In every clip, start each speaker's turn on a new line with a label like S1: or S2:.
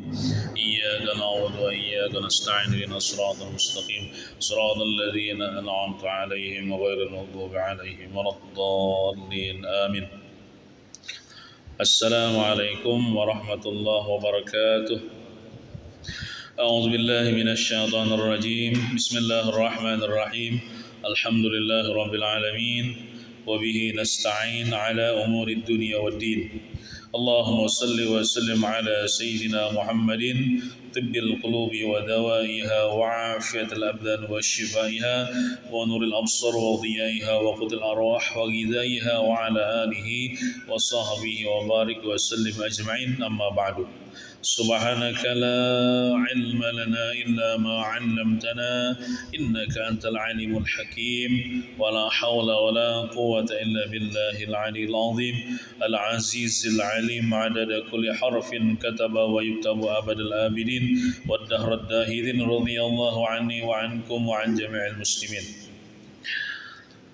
S1: إياك نعبد وإياك نستعين اهدنا الصراط المستقيم صراط الذين أنعمت عليهم غير المغضوب عليهم ولا الضالين آمين. السلام عليكم ورحمة الله وبركاته. أعوذ بالله من الشيطان الرجيم. بسم الله الرحمن الرحيم. الحمد لله رب العالمين وبه نستعين على أمور الدنيا والدين. اللهم صل وسلم على سيدنا محمد طب القلوب ودوائها وعافية الأبدان وشفائها ونور الأبصار وضيائها وقوت الأرواح وغذائها وعلى آله وصحبه وبارك وسلم أجمعين. أما بعد. سبحانك لا علم لنا إلا ما علمتنا إنك أنت العليم الحكيم ولا حول ولا قوة إلا بالله العلي العظيم العزيز العليم عدد كل حرف كتب ويكتب أبد الآبدين والدهر الداهرين رضي الله عني وعنكم وعن جميع المسلمين.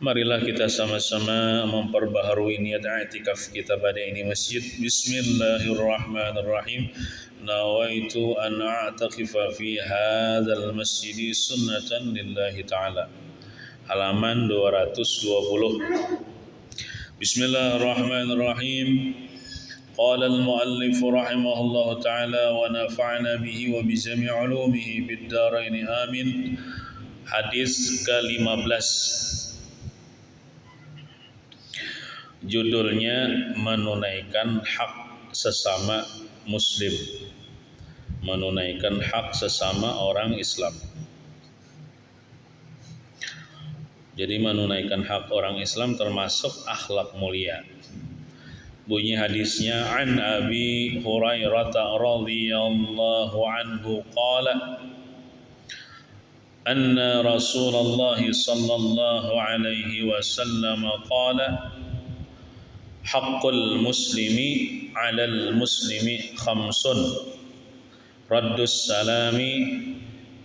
S1: Marilah kita sama-sama memperbaharui niat i'tikaf kita pada ini masjid. Bismillahirrahmanirrahim. Nawaitu an a'takifa fi hadzal masjid sunnatan lillahi ta'ala. Halaman 220. Bismillahirrahmanirrahim. Qala al-muallif rahimahullah ta'ala wa nafa'na bihi wa bi jami' ulumihi bid darain amin. Hadis ke-15. Judulnya menunaikan hak sesama muslim, menunaikan hak sesama orang Islam. Jadi menunaikan hak orang Islam termasuk akhlak mulia. Bunyi hadisnya an Abi Hurairah radhiyallahu anhu qala anna Rasulullah sallallahu alaihi wasallam qala haqqul muslimi 'alal muslimi khamsun raddus salami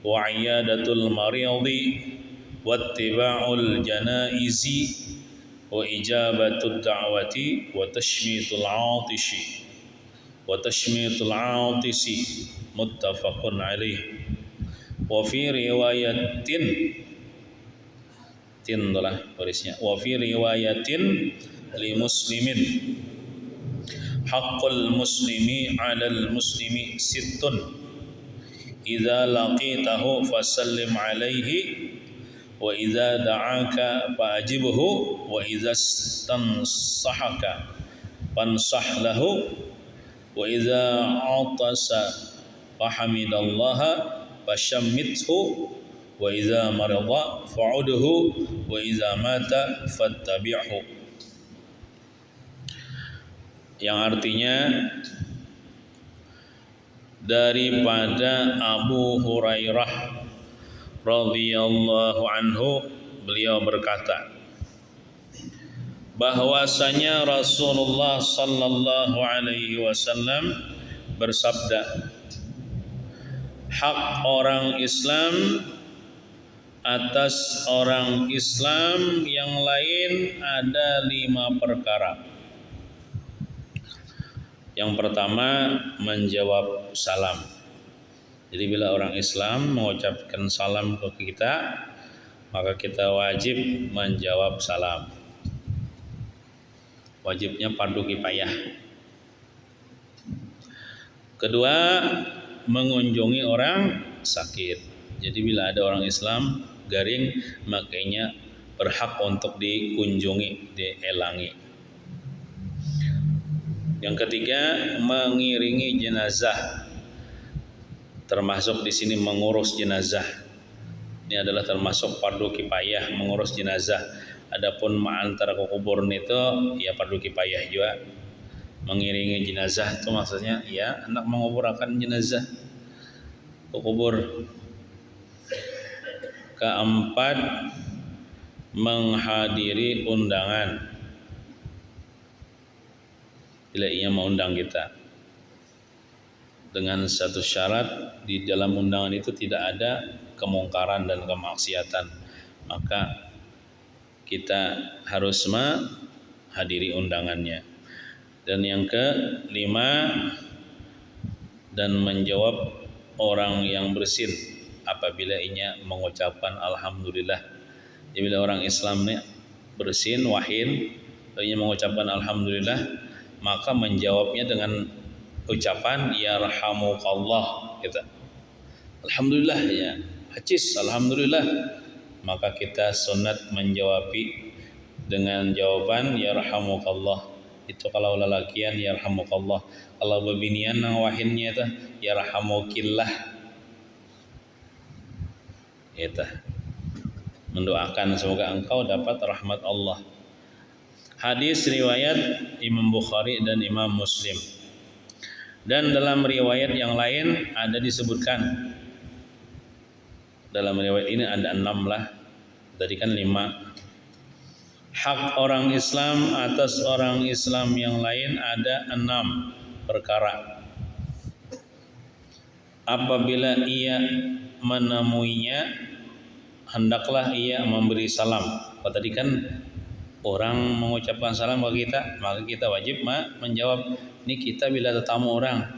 S1: wa 'iyadatul maridi wattiba'ul janaizi wa ijabatud da'wati wa tashmitul 'atisi muttafaqun alaih. Wa fi riwayatin wa fi riwayatin li muslimin haqqul muslimi 'alal muslimi sittun idza laqitahu fasallim 'alaihi wa idza da'aka fa'ajibhu wa idza istansahaka fansah lahu wa idza 'atasa fahamidallaha fashammithu wa idza marida fa'udhu wa idza mata fattabi'hu. Yang artinya daripada Abu Hurairah radhiyallahu anhu, beliau berkata bahwasanya Rasulullah sallallahu alaihi wasallam bersabda, hak orang Islam atas orang Islam yang lain ada 5 perkara. Yang pertama, menjawab salam. Jadi bila orang Islam mengucapkan salam ke kita, maka kita wajib menjawab salam. Wajibnya fardu kifayah. Kedua, mengunjungi orang sakit. Jadi bila ada orang Islam garing, makanya berhak untuk dikunjungi, dielangi. Yang ketiga, mengiringi jenazah. Termasuk di sini mengurus jenazah. Ini adalah termasuk fardu kifayah, mengurus jenazah. Adapun ma'antar ke kubur itu ya fardu kifayah juga. Mengiringi jenazah itu maksudnya ya hendak menguburkan jenazah ke kubur. Keempat, menghadiri undangan. Bila ia mengundang kita dengan satu syarat, di dalam undangan itu tidak ada kemungkaran dan kemaksiatan, maka kita harus menghadiri undangannya. Dan yang kelima, dan menjawab orang yang bersin apabila ianya mengucapkan alhamdulillah. Jadi bila orang Islam ini bersin wahin, ianya mengucapkan alhamdulillah, maka menjawabnya dengan ucapan yarhamukallah gitu. Alhamdulillah ya, hacis alhamdulillah. Maka kita sunat menjawabi dengan jawaban yarhamukallah. Itu kalau lelakian yarhamukallah, kalau bebinian nang wahinnya itu yarhamukillah. Itu mendoakan semoga engkau dapat rahmat Allah. Hadis riwayat Imam Bukhari dan Imam Muslim. Dan dalam riwayat yang lain ada disebutkan, dalam riwayat ini ada 6 lah, tadi kan 5. Hak orang Islam atas orang Islam yang lain ada 6 perkara. Apabila ia menemuinya, hendaklah ia memberi salam. Kalau tadi kan orang mengucapkan salam ke kita, maka kita wajib menjawab. Ini kita bila tetamu orang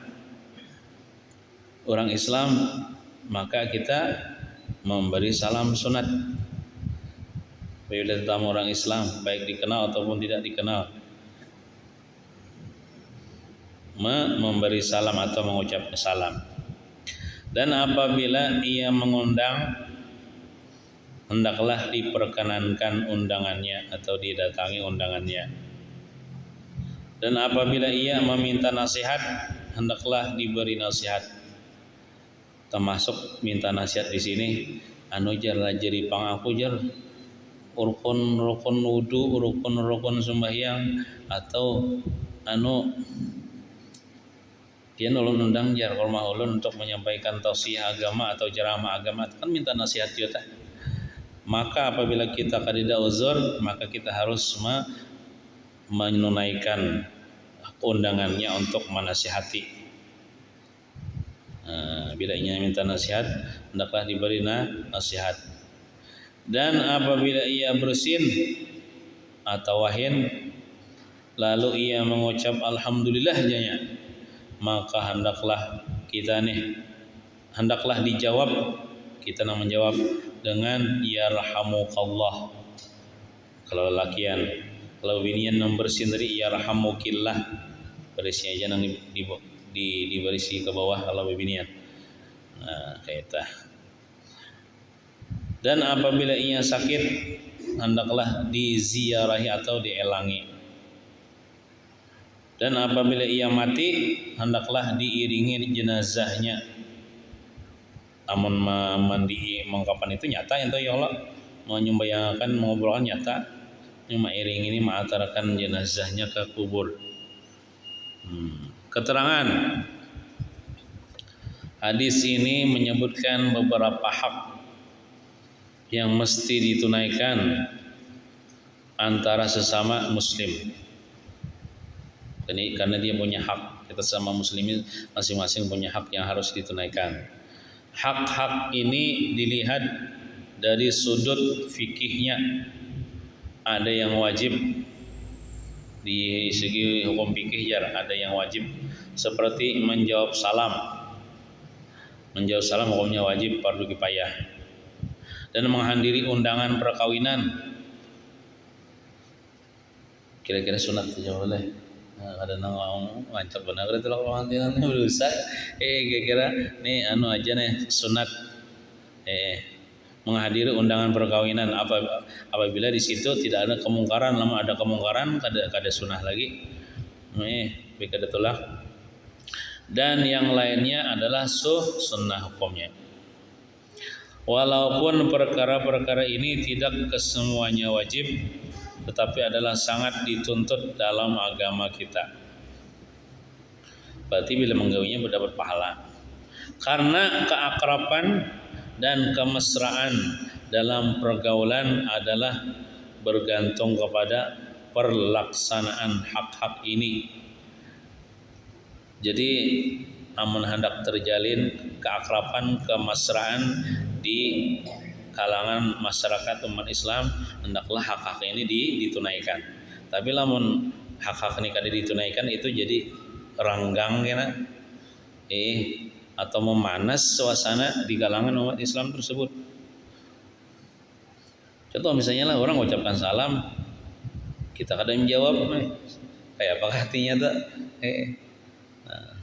S1: Islam, maka kita memberi salam sunat. Bila tetamu orang Islam, baik dikenal ataupun tidak dikenal, memberi salam atau mengucapkan salam. Dan apabila ia mengundang, hendaklah diperkenankan undangannya atau didatangi undangannya. Dan apabila ia meminta nasihat, hendaklah diberi nasihat. Termasuk minta nasihat di sini, anu jar lajari pangaku jar rukun wudu, rukun sembahyang, atau anu dia ulun undang jar kalau ulun untuk menyampaikan tausiah agama atau ceramah agama, kan minta nasihat juga. Maka apabila kita kadida uzur, maka kita harus menunaikan undangannya untuk menasihati. Bila ia minta nasihat, hendaklah diberi nasihat. Dan apabila ia bersin atau wahin, lalu ia mengucap alhamdulillah janya, maka hendaklah dijawab, kita nak menjawab dengan yarhamukallah kalau lelakian. Kalau binian yang bersin tadi yarhamukillah, berisi aja nang diberisi ke bawah kalau binian. Kaita. Dan apabila ia sakit, hendaklah diziarahi atau dielangi. Dan apabila ia mati, hendaklah diiringi jenazahnya. Amun mandi mengkapan itu nyata itu ya Allah, menyembayangkan mengobrolkan nyata, cuma iring ini mengantarkan jenazahnya ke kubur. Keterangan hadis ini menyebutkan beberapa hak yang mesti ditunaikan antara sesama muslim. Ini karena dia punya hak, kita sama muslimin masing-masing punya hak yang harus ditunaikan. Hak-hak ini dilihat dari sudut fikihnya. Ada yang wajib di segi hukum fikih, ada yang wajib seperti menjawab salam. Menjawab salam hukumnya wajib, fardu kifayah. Dan menghadiri undangan perkawinan, kira-kira sunat saja boleh. Ada nang wancap benar itu lah kalau hantinan berusaha. Kira-kira nih anu aja nih sunat. Menghadiri undangan perkawinan apabila di situ tidak ada kemungkaran, lama ada kemungkaran kada sunah lagi. Kada tolak. Dan yang lainnya adalah sunnah hukumnya. Walaupun perkara-perkara ini tidak kesemuanya wajib, tetapi adalah sangat dituntut dalam agama kita. Berarti bila menggawinya mendapat pahala. Karena keakraban dan kemesraan dalam pergaulan adalah bergantung kepada perlaksanaan hak-hak ini. Jadi amun hendak terjalin keakraban, kemesraan di kalangan masyarakat umat Islam, hendaklah hak-hak ini ditunaikan. Tapi lamun hak-hak ini kada ditunaikan, itu jadi ranggang kena. atau memanas suasana di kalangan umat Islam tersebut. Contoh misalnya lah orang ucapkan salam, kita kadang menjawab, kayak apa hatinya tuh? Nah,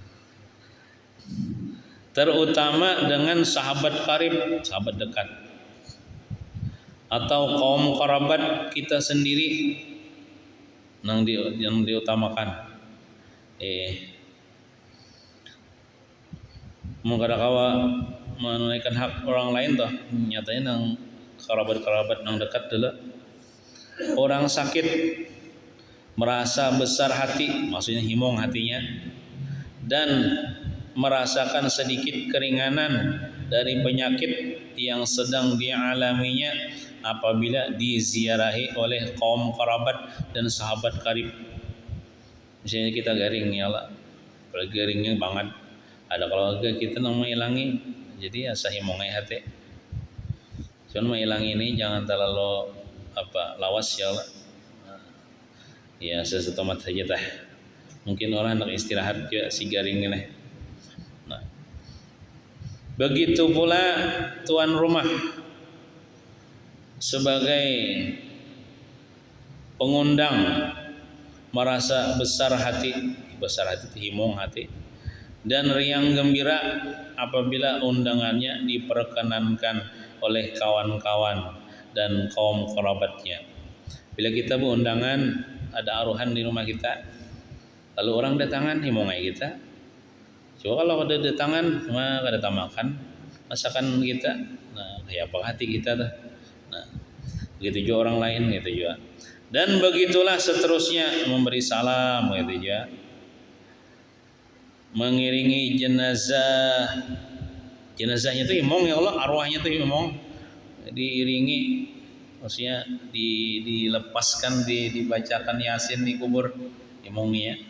S1: terutama dengan sahabat karib, sahabat dekat, atau kaum kerabat kita sendiri yang diutamakan. Mengkadakawa menunaikan hak orang lain toh, nyatanya nang kerabat nang dekat dulu. Orang sakit merasa besar hati, maksudnya himong hatinya, dan merasakan sedikit keringanan dari penyakit yang sedang dialaminya apabila diziarahi oleh kaum kerabat dan sahabat karib. Misalnya kita garing ya Allah, garingnya banget, ada keluarga kita nang menghilangi, jadi asa himongai hati. Cuman menghilangi ini jangan terlalu lawas ya Allah. Ya sesetomat saja tah. Mungkin orang nak istirahat juga si garing ini. Nah, begitu pula tuan rumah sebagai pengundang merasa besar hati himong hati, dan riang gembira apabila undangannya diperkenankan oleh kawan-kawan dan kaum kerabatnya. Bila kita berundangan, ada aruhan di rumah kita, lalu orang datangan himongai kita. Coba kalau ada datangan, mah kada tamakan masakan kita. Nah, kayak apa hati kita tuh. Nah, begitu juga orang lain gitu juga. Dan begitulah seterusnya memberi salam gitu juga. Mengiringi jenazah. Jenazahnya itu himong ya Allah, arwahnya itu himong. Diiringi, maksudnya dilepaskan, dibacakan Yasin di kubur himongnya.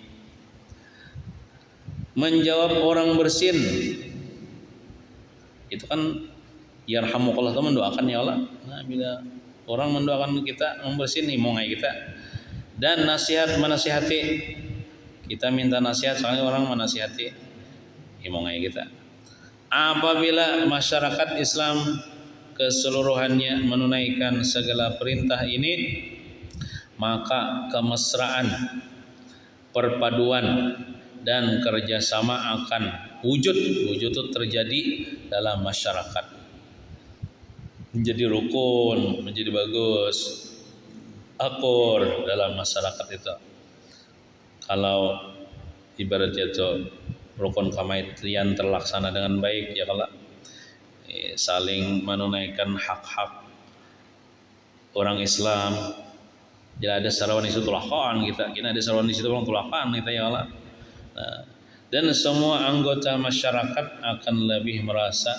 S1: Menjawab orang bersin, itu kan yarhamukallah, itu mendoakan ya Allah. Nah, bila orang mendoakan kita membersin himongai kita. Dan nasihat menasihati, kita minta nasihat soalnya orang menasihati himongai kita. Apabila masyarakat Islam keseluruhannya menunaikan segala perintah ini, maka kemesraan, perpaduan dan kerjasama akan wujud itu terjadi dalam masyarakat, menjadi rukun, menjadi bagus, akur dalam masyarakat itu. Kalau ibaratnya itu rukun kamaitian terlaksana dengan baik ya kalau saling menunaikan hak-hak orang Islam. Jadi ada sarawan itu tulakan kita ada sarawan itu orang tulakan kita ya Allah. Nah, dan semua anggota masyarakat akan lebih merasa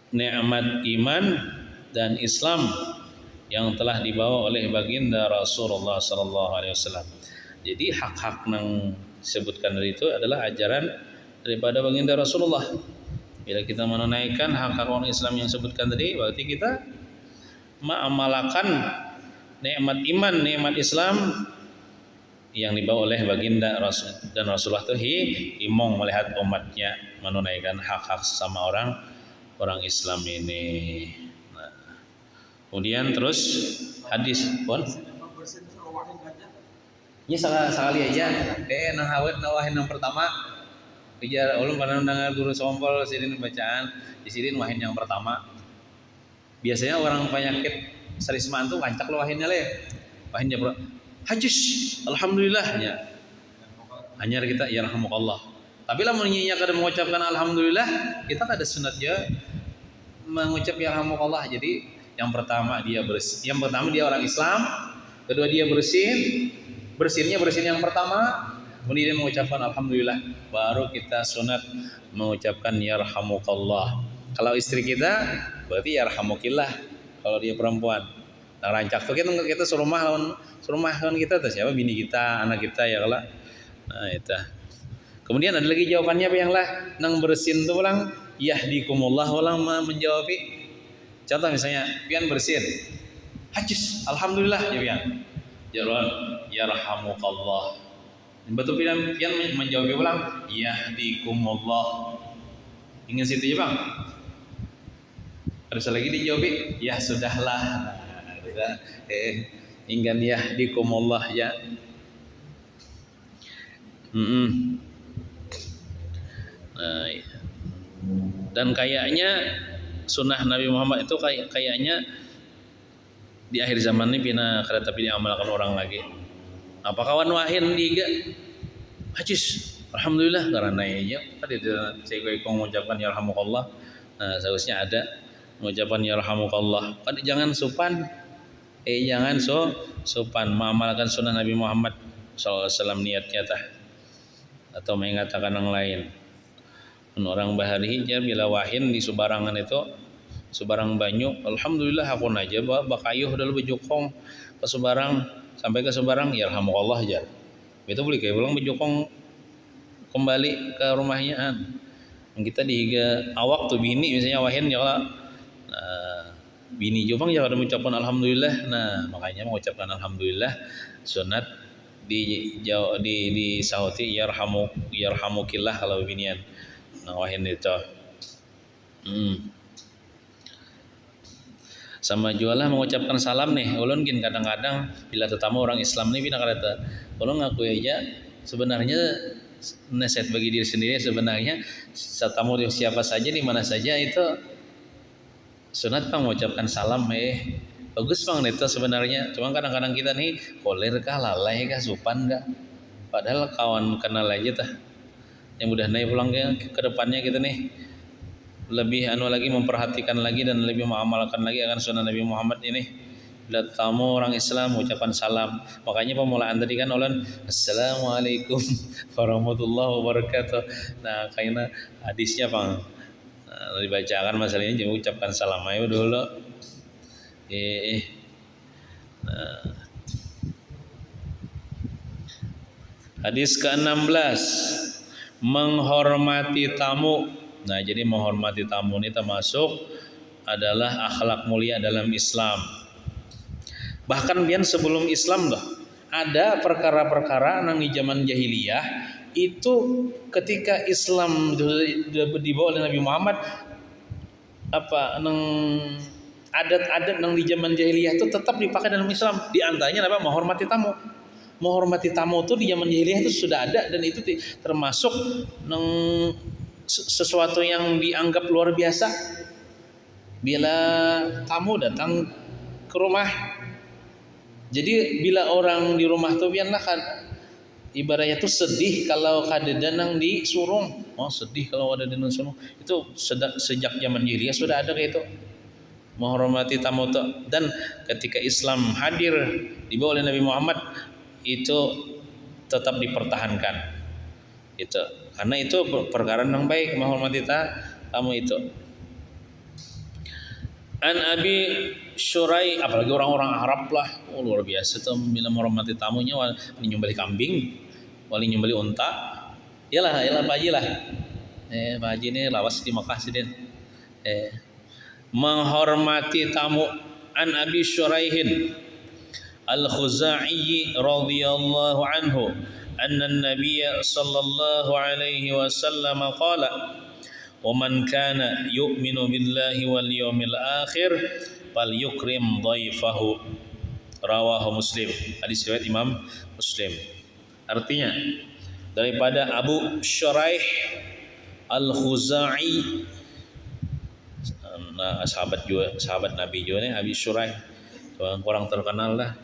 S1: nikmat iman dan Islam yang telah dibawa oleh baginda Rasulullah sallallahu alaihi wasallam. Jadi hak-hak yang disebutkan dari itu adalah ajaran daripada baginda Rasulullah. Bila kita menunaikan hak-hak orang Islam yang disebutkan tadi, berarti kita mengamalkan nikmat iman, nikmat Islam yang dibawa oleh baginda Rasul, dan Rasulullah itu imong melihat umatnya menunaikan hak-hak sama orang Islam ini. Nah, kemudian terus hadis pun ini sekali aja nang hawat nawahin yang pertama kejar ulun pernah mendengar guru sompol sirin bacaan di sirin wahin yang pertama. Biasanya orang penyakit serismaan tuh kancak lo wahinnya le wahinnya bro hajis alhamdulillahnya hanya kita ya rahmukallah. Tapi lah menyinya kada mengucapkan alhamdulillah, kita kada sunat ya mengucap ya rahmukallah. Jadi yang pertama dia bersih, yang pertama dia orang Islam, kedua dia bersinnya yang pertama, kemudian dia mengucapkan alhamdulillah, baru kita sunat mengucapkan ya rahmukallah. Kalau istri kita berarti ya rahmukillah kalau dia perempuan. Nah, rancak tuh kita serumah kan kita tuh siapa bini kita, anak kita ya kalau. Nah, itu. Kemudian ada lagi jawabannya apa yang lah nang bersin tuh ulang yahdikumullah ulang menjawab. Contoh misalnya pian bersin. Hajis alhamdulillah ya pian. Jalan yarhamukallah. Betul pian menjawab ulang, yahdikumullah. Ingin situ ya bang? Ada lagi dijawab, ya sudahlah. Nah, ingin yahdikumullah ya. Nah, dan kayaknya sunnah Nabi Muhammad itu kayaknya di akhir zaman ini pina kada tapi diamalkan orang lagi. Apa kawan wahin diga hajis alhamdulillah karena ya tadi saya mengucapkan yarhamukallah. Nah, seharusnya ada mengucapkan yarhamukallah. Kan jangan jangan sopan mengamalkan sunnah Nabi Muhammad sallallahu alaihi wasallam niatnya tah atau mengatakan yang lain. Orang bahari ya bila wahin di subarangan itu Subarang banyu, alhamdulillah aku aja bakayuh dulu bejokong ke Subarang sampai ke Subarang, ya alhamdulillah aja. Itu boleh kayak pulang bejokong kembali ke rumahnya. Kita dihiga awak tuh bini misalnya wahin ya kalau bini jopang ya ada mengucapkan alhamdulillah. Nah makanya mengucapkan alhamdulillah sunat di sahuti yarhamukillah kalau binian. Nah wahin itu. Sama jualah mengucapkan salam nih. Ulun gin kadang-kadang bila tetamu orang Islam nih bina kata, ulun ngaku aja sebenarnya nasihat bagi diri sendiri sebenarnya tetamu siapa saja di mana saja itu sunat bang mengucapkan salam bagus bang itu sebenarnya. Cuma kadang-kadang kita nih koler kah lalai kah supan kah. Padahal kawan kenal aja tah. Yang mudah naik pulang ke depannya kita nih lebih lagi memperhatikan lagi dan lebih mengamalkan lagi akan sunnah Nabi Muhammad ini. Bila tamu orang Islam mengucapkan salam, makanya pemulaan tadi kan ulan assalamualaikum warahmatullahi wabarakatuh. Nah kayaknya hadisnya bang dibacakan masalah ini jangan ucapkan salam ayo dulu. Nah. Hadis ke-16 menghormati tamu. Nah, jadi menghormati tamu ini termasuk adalah akhlak mulia dalam Islam. Bahkan biar sebelum Islam dah ada perkara-perkara yang di zaman jahiliyah itu ketika Islam dibawa oleh Nabi Muhammad adat-adat yang di zaman jahiliyah itu tetap dipakai dalam Islam. Di antaranya apa? Menghormati tamu. Menghormati tamu itu di zaman jahiliyah itu sudah ada dan itu termasuk sesuatu yang dianggap luar biasa bila tamu datang ke rumah. Jadi bila orang di rumah tuh biarlah kan ibaratnya tuh sedih kalau kadedanang disurung. Oh sedih kalau ada di surung. Itu sejak zaman jahiliyah sudah ada kayak itu. Menghormati tamu tuh. Dan ketika Islam hadir dibawa oleh Nabi Muhammad itu tetap dipertahankan. Itu karena itu perkara yang baik menghormati tamu itu. An Abi Syurai, apalagi orang-orang Arab lah, luar biasa tuh bila menghormati tamunya, wali nyembelih kambing, wali nyembelih unta, yalah Pak Haji lah, Pak Haji ini lawas di Makkah sih den, menghormati tamu. An Abi Syuraihin Al-Khuzai radhiyallahu anhu anna an-nabiy sallallahu alaihi wasallam qala wa man kana yu'minu billahi wal yawmil akhir falyukrim dhaifahu rawahu Muslim. Hadis riwayat Imam Muslim. Artinya daripada Abu Syuraih Al-Khuzai, nah sahabat Nabi juga nih Abi Syuraih, orang terkenal lah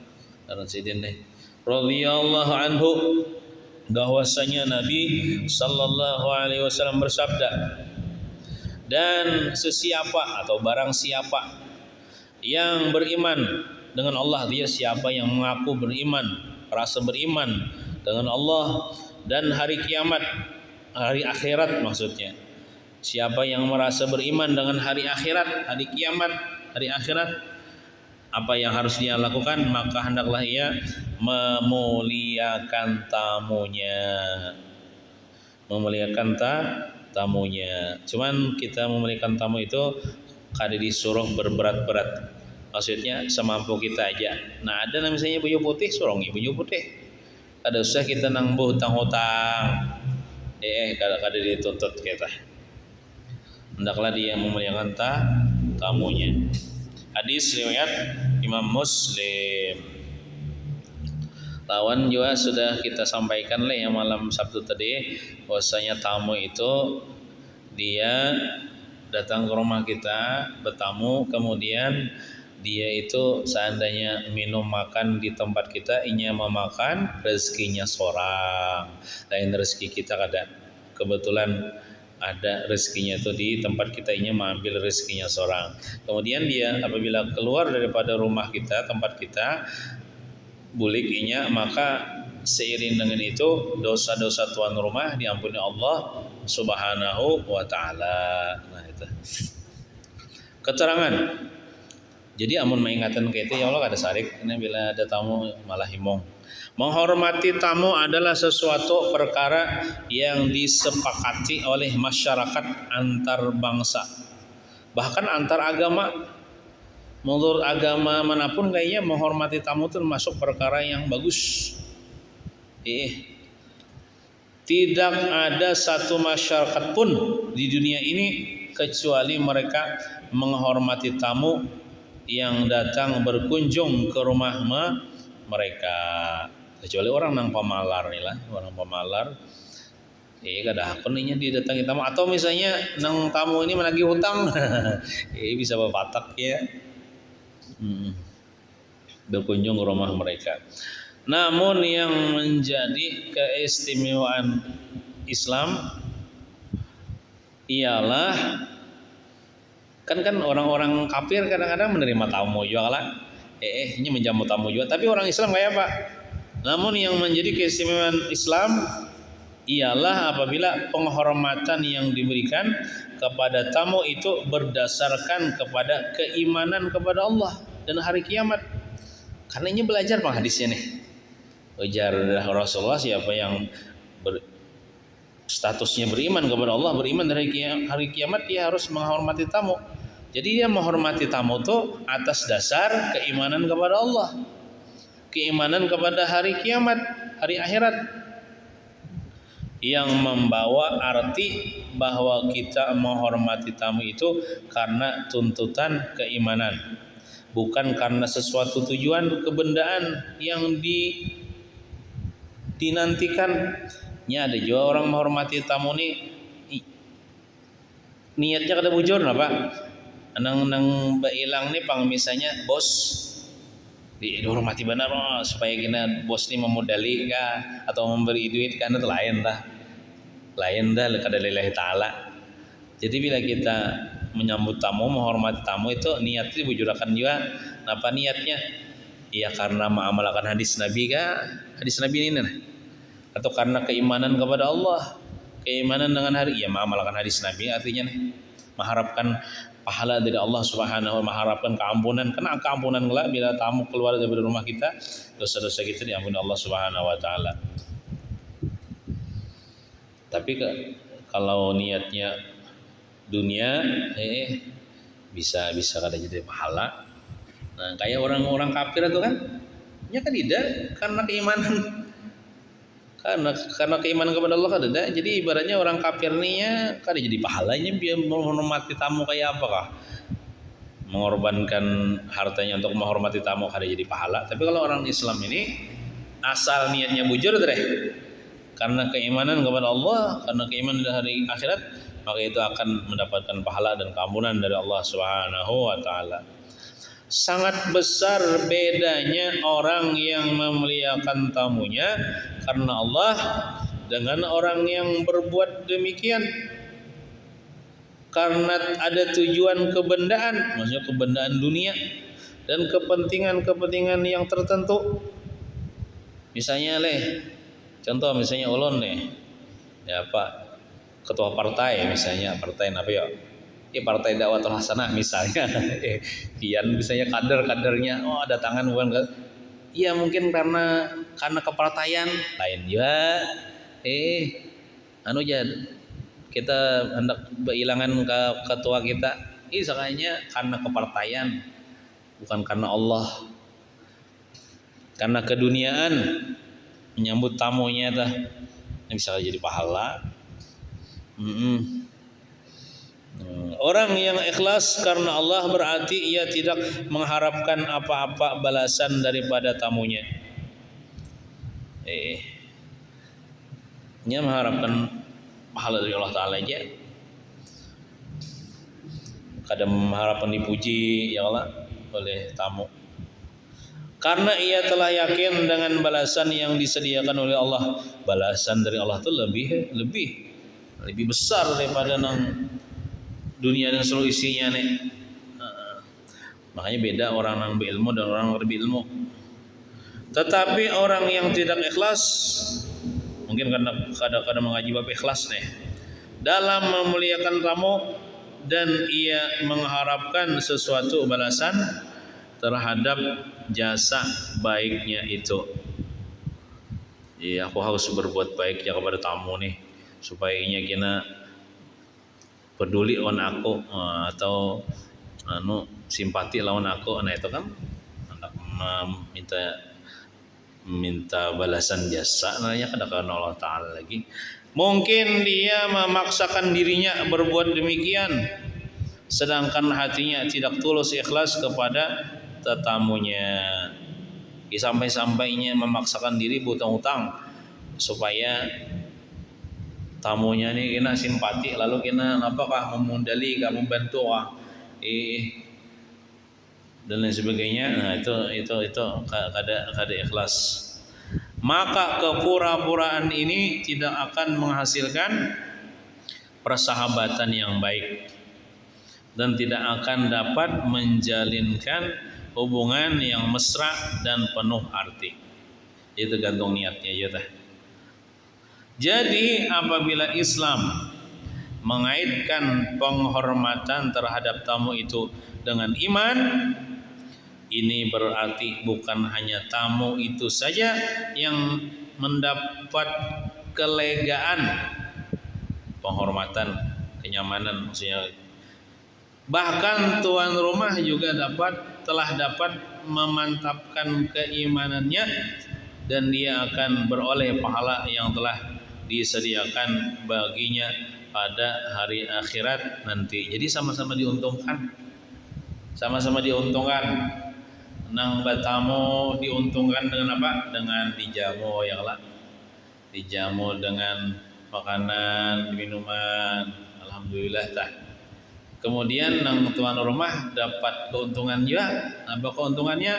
S1: karena sidin nih radhiyallahu anhu, bahwasanya Nabi sallallahu alaihi wasallam bersabda, dan sesiapa atau barang siapa yang beriman dengan Allah, dia siapa yang mengaku beriman, rasa beriman dengan Allah dan hari kiamat, hari akhirat maksudnya. Siapa yang merasa beriman dengan hari akhirat, hari kiamat, hari akhirat, apa yang harus dia lakukan? Maka hendaklah ia memuliakan tamunya. Memuliakan tamunya. Cuman kita memuliakan tamu itu kada disuruh berberat-berat. Maksudnya semampu kita aja. Nah ada misalnya baju putih, suruh baju putih. Kada usah kita nangbuh hutang-hutang. Kada dituntut kita. Hendaklah dia memuliakan tamunya. Hadis riwayat Imam Muslim. Lawan juga sudah kita sampaikan lah yang malam Sabtu tadi, bahwasanya tamu itu dia datang ke rumah kita bertamu, kemudian dia itu seandainya minum makan di tempat kita, inya memakan rezekinya seorang, lain rezeki kita kada. Kebetulan ada rezekinya itu di tempat kita, inya mengambil rezekinya seorang. Kemudian dia apabila keluar daripada rumah kita, tempat kita, bulik inya, maka seiring dengan itu dosa-dosa tuan rumah diampuni Allah Subhanahu wa taala. Nah itu. Keterangan. Jadi amun mengingatan kayak itu ya Allah kada sarik, karena bila ada tamu malah himong. Menghormati tamu adalah sesuatu perkara yang disepakati oleh masyarakat antar bangsa, bahkan antar agama. Menurut agama manapun kayaknya menghormati tamu itu termasuk perkara yang bagus. Tidak ada satu masyarakat pun di dunia ini kecuali mereka menghormati tamu yang datang berkunjung ke rumah mereka, kecuali orang nang pamalar nih lah, orang pamalar. Kada hakun nya didatangi tamu, atau misalnya nang tamu ini menagih hutang, bisa berpatak ya. Berkunjung ke rumah mereka. Namun yang menjadi keistimewaan Islam ialah kan orang-orang kafir kadang-kadang menerima tamu juga lah. Ini menjamu tamu juga, tapi orang Islam kayak apa? Namun yang menjadi keistimewaan Islam ialah apabila penghormatan yang diberikan kepada tamu itu berdasarkan kepada keimanan kepada Allah dan hari kiamat. Karena ini belajar bang hadisnya nih. Ujar Rasulullah, siapa yang statusnya beriman kepada Allah, beriman dari hari kiamat, dia harus menghormati tamu. Jadi dia menghormati tamu itu atas dasar keimanan kepada Allah, keimanan kepada hari kiamat, hari akhirat, yang membawa arti bahwa kita menghormati tamu itu karena tuntutan keimanan, bukan karena sesuatu tujuan kebendaan yang dinantikan. Ada juga orang menghormati tamu nih niatnya kada bujur apa? Nang bailang nih pang misalnya bos dihormati benar supaya kena bos ni memodali kah atau memberi duit kan, itu lain dah kada lillahi taala. Jadi bila kita menyambut tamu, menghormati tamu, itu niatnya dibujurakan juga. Apa niatnya? Ya karena mengamalkan hadis Nabi kah? Hadis Nabi ini nih. Atau karena keimanan kepada Allah, keimanan dengan hari, ya mengamalkan hadis Nabi, artinya nih mengharapkan pahala dari Allah Subhanahu wa, mengharapkan keampunan, karena keampunan kelak bila tamu keluar dari rumah kita, dosa-dosa kita diampuni Allah Subhanahu wa taala. Tapi kalau niatnya dunia, bisa kada jadi pahala. Nah, kayak orang-orang kafir itu kan, ya kan tidak, karena keimanan, karena keimanan kepada Allah kan ada. Jadi ibaratnya orang kafir nih ya kada jadi pahalanya, biar menghormati tamu kayak apakah? Mengorbankan hartanya untuk menghormati tamu kada jadi pahala. Tapi kalau orang Islam ini asal niatnya bujur karena keimanan kepada Allah, karena keimanan dari hari akhirat, maka itu akan mendapatkan pahala dan keampunan dari Allah Subhanahu wa taala. Sangat besar bedanya orang yang memuliakan tamunya karena Allah dengan orang yang berbuat demikian karena ada tujuan kebendaan, maksudnya kebendaan dunia dan kepentingan-kepentingan yang tertentu. Misalnya contoh misalnya ulun ya Pak ketua partai, misalnya partai apa ya? Partai Dakwatul Hasanah misalnya. Kian misalnya kader-kadernya datangan bukan iya mungkin karena kepartaian lain juga. Kita hendak kehilangan ke ketua kita. Sakanya karena kepartaian, bukan karena Allah. Karena keduniaan. menyambut tamunya dah bisa jadi pahala. Orang yang ikhlas karena Allah berarti ia tidak mengharapkan apa-apa balasan daripada tamunya. Ia mengharapkan pahala dari Allah Ta'ala aja. Kadang mengharapkan dipuji ya Allah oleh tamu. Karena ia telah yakin dengan balasan yang disediakan oleh Allah. Balasan dari Allah itu lebih besar daripada nang dunia dan seluruh isinya nih. Makanya beda orang yang berilmu dan orang yang berilmu. Tetapi orang yang tidak ikhlas, mungkin karena kadang-kadang mengaji bab ikhlas nih, dalam memuliakan tamu dan ia mengharapkan sesuatu balasan terhadap jasa baiknya itu. Aku harus berbuat baik ya kepada tamu nih supaya inya kena peduli on aku atau simpati lawan aku. Nah itu kan minta balasan jasa namanya kadang-kadang Allah Ta'ala lagi. Mungkin dia memaksakan dirinya berbuat demikian sedangkan hatinya tidak tulus ikhlas kepada tetamunya. Sampai-sampainya memaksakan diri hutang-hutang supaya tamunya ini kena simpati, lalu kena apakah memundali, membantu dan lain sebagainya. Nah itu kada ikhlas. Maka kepura-puraan ini tidak akan menghasilkan persahabatan yang baik dan tidak akan dapat menjalinkan hubungan yang mesra dan penuh arti. Itu tergantung niatnya ya tah. Jadi apabila Islam mengaitkan penghormatan terhadap tamu itu dengan iman, ini berarti bukan hanya tamu itu saja yang mendapat kelegaan, penghormatan, kenyamanan maksudnya. Bahkan tuan rumah juga telah dapat memantapkan keimanannya dan dia akan beroleh pahala yang telah disediakan baginya pada hari akhirat nanti. Jadi sama-sama diuntungkan. Sama-sama diuntungkan. Nang batamu diuntungkan dengan apa? Dengan dijamu ya Allah. Dijamu dengan makanan, minuman. Alhamdulillah tah. Kemudian nang tuan rumah dapat keuntungan juga. Apa keuntungannya?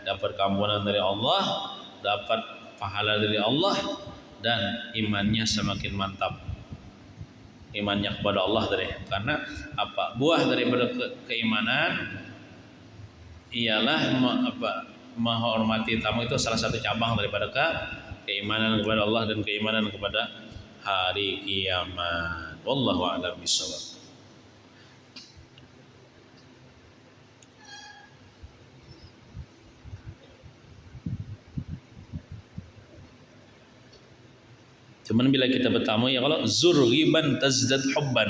S1: Dapat keampunan dari Allah, dapat pahala dari Allah, dan imannya semakin mantap. Imannya kepada Allah karena apa? Buah daripada keimanan ialah menghormati tamu itu salah satu cabang daripada keimanan kepada Allah dan keimanan kepada hari kiamat. Wallahu a'lam bishawab. Cuman bila kita bertamu ya kalau zurghiban tazdad hubban.